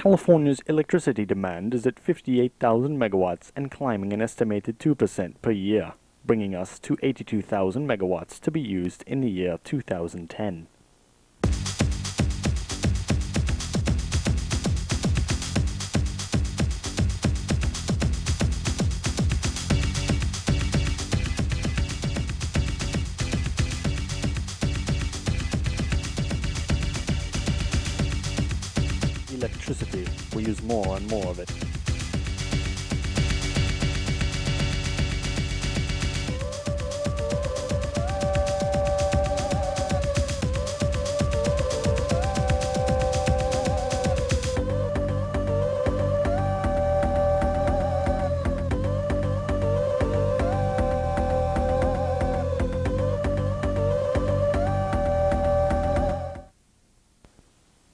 California's electricity demand is at 58,000 megawatts and climbing an estimated 2% per year, bringing us to 82,000 megawatts to be used in the year 2010. Electricity, we use more and more of it.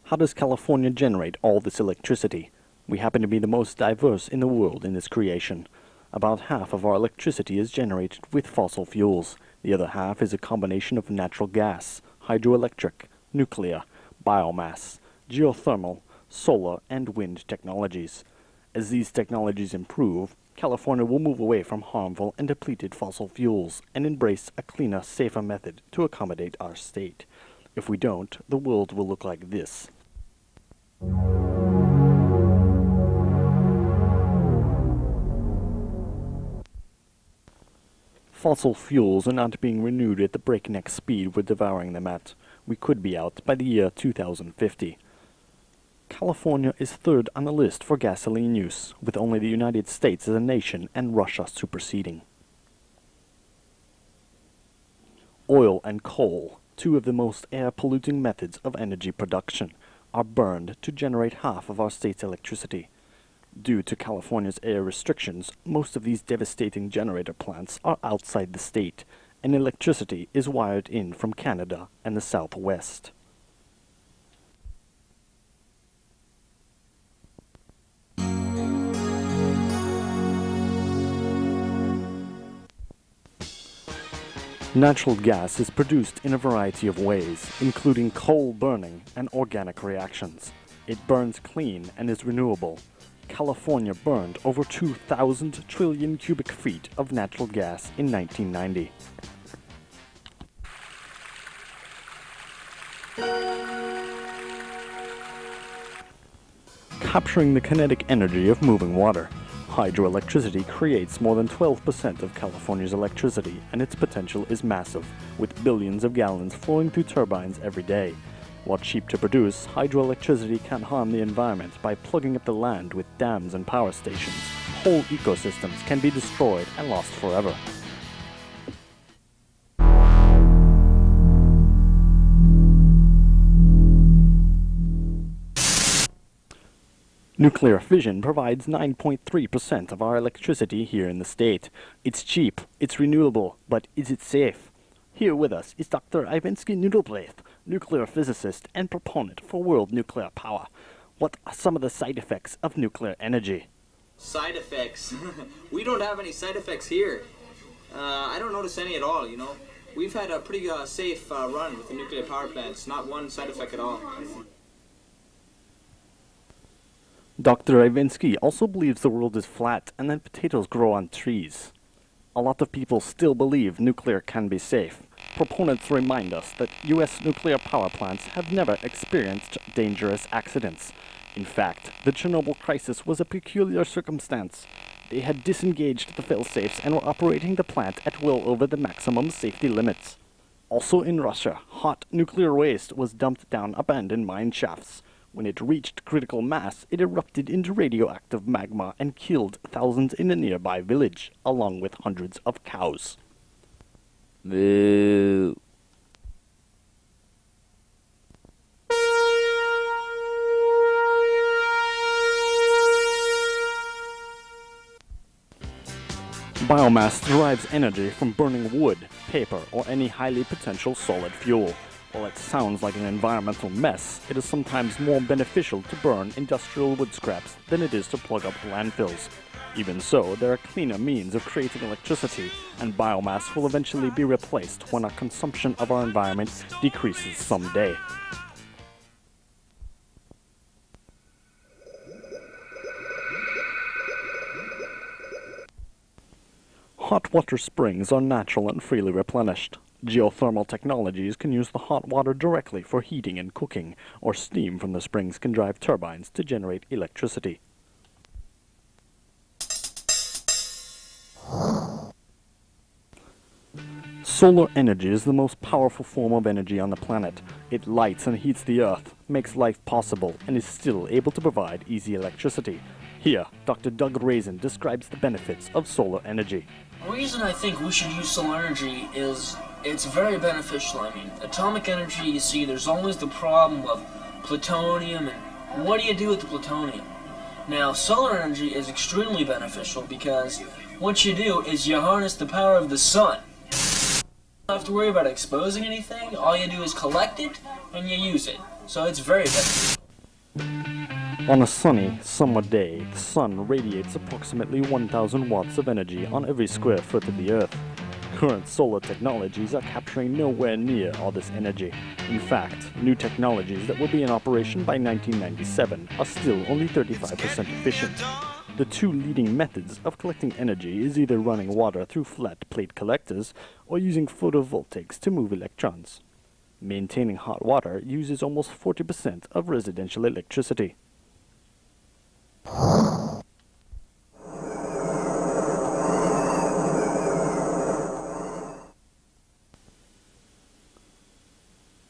How does California generate all this electricity? We happen to be the most diverse in the world in this creation. About half of our electricity is generated with fossil fuels. The other half is a combination of natural gas, hydroelectric, nuclear, biomass, geothermal, solar, and wind technologies. As these technologies improve, California will move away from harmful and depleted fossil fuels and embrace a cleaner, safer method to accommodate our state. If we don't, the world will look like this. Fossil fuels are not being renewed at the breakneck speed we're devouring them at. We could be out by the year 2050. California is third on the list for gasoline use, with only the United States as a nation and Russia superseding. Oil and coal, two of the most air-polluting methods of energy production, are burned to generate half of our state's electricity. Due to California's air restrictions, most of these devastating generator plants are outside the state, and electricity is wired in from Canada and the Southwest. Natural gas is produced in a variety of ways, including coal burning and organic reactions. It burns clean and is renewable. California burned over 2,000 trillion cubic feet of natural gas in 1990. Capturing the kinetic energy of moving water. Hydroelectricity creates more than 12% of California's electricity, and its potential is massive, with billions of gallons flowing through turbines every day. While cheap to produce, hydroelectricity can harm the environment by plugging up the land with dams and power stations. Whole ecosystems can be destroyed and lost forever. Nuclear fission provides 9.3% of our electricity here in the state. It's cheap, it's renewable, but is it safe? Here with us is Dr. Ivensky Nudelblath, nuclear physicist and proponent for world nuclear power. What are some of the side effects of nuclear energy? Side effects? We don't have any side effects here. I don't notice any at all, you know. We've had a pretty safe run with the nuclear power plants, not one side effect at all. Dr. Ivensky also believes the world is flat and that potatoes grow on trees. A lot of people still believe nuclear can be safe. Proponents remind us that U.S. nuclear power plants have never experienced dangerous accidents. In fact, the Chernobyl crisis was a peculiar circumstance. They had disengaged the fail-safes and were operating the plant at well over the maximum safety limits. Also in Russia, hot nuclear waste was dumped down abandoned mine shafts. When it reached critical mass, it erupted into radioactive magma and killed thousands in a nearby village, along with hundreds of cows. Boo. Biomass derives energy from burning wood, paper, or any highly potential solid fuel. While it sounds like an environmental mess, it is sometimes more beneficial to burn industrial wood scraps than it is to plug up landfills. Even so, there are cleaner means of creating electricity, and biomass will eventually be replaced when our consumption of our environment decreases someday. Hot water springs are natural and freely replenished. Geothermal technologies can use the hot water directly for heating and cooking, or steam from the springs can drive turbines to generate electricity. Solar energy is the most powerful form of energy on the planet. It lights and heats the earth, makes life possible, and is still able to provide easy electricity. Here, Dr. Doug Raisin describes the benefits of solar energy. The reason I think we should use solar energy is it's very beneficial. I mean, atomic energy, you see, there's always the problem of plutonium, and what do you do with the plutonium? Now, solar energy is extremely beneficial because what you do is you harness the power of the sun. You don't have to worry about exposing anything. All you do is collect it and you use it. So it's very beneficial. On a sunny, summer day, the sun radiates approximately 1,000 watts of energy on every square foot of the Earth. Current solar technologies are capturing nowhere near all this energy. In fact, new technologies that will be in operation by 1997 are still only 35% efficient. The two leading methods of collecting energy is either running water through flat plate collectors or using photovoltaics to move electrons. Maintaining hot water uses almost 40% of residential electricity.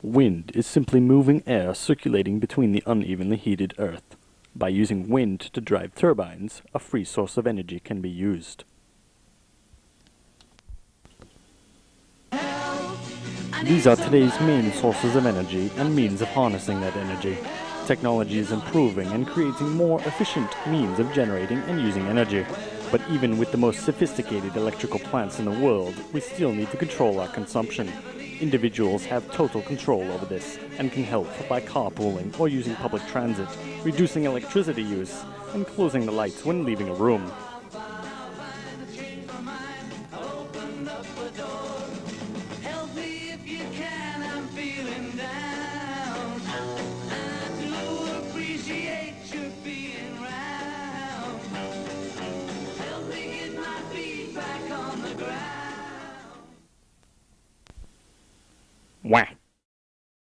Wind is simply moving air circulating between the unevenly heated Earth. By using wind to drive turbines, a free source of energy can be used. These are today's main sources of energy and means of harnessing that energy. Technology is improving and creating more efficient means of generating and using energy. But even with the most sophisticated electrical plants in the world, we still need to control our consumption. Individuals have total control over this and can help by carpooling or using public transit, reducing electricity use, and closing the lights when leaving a room.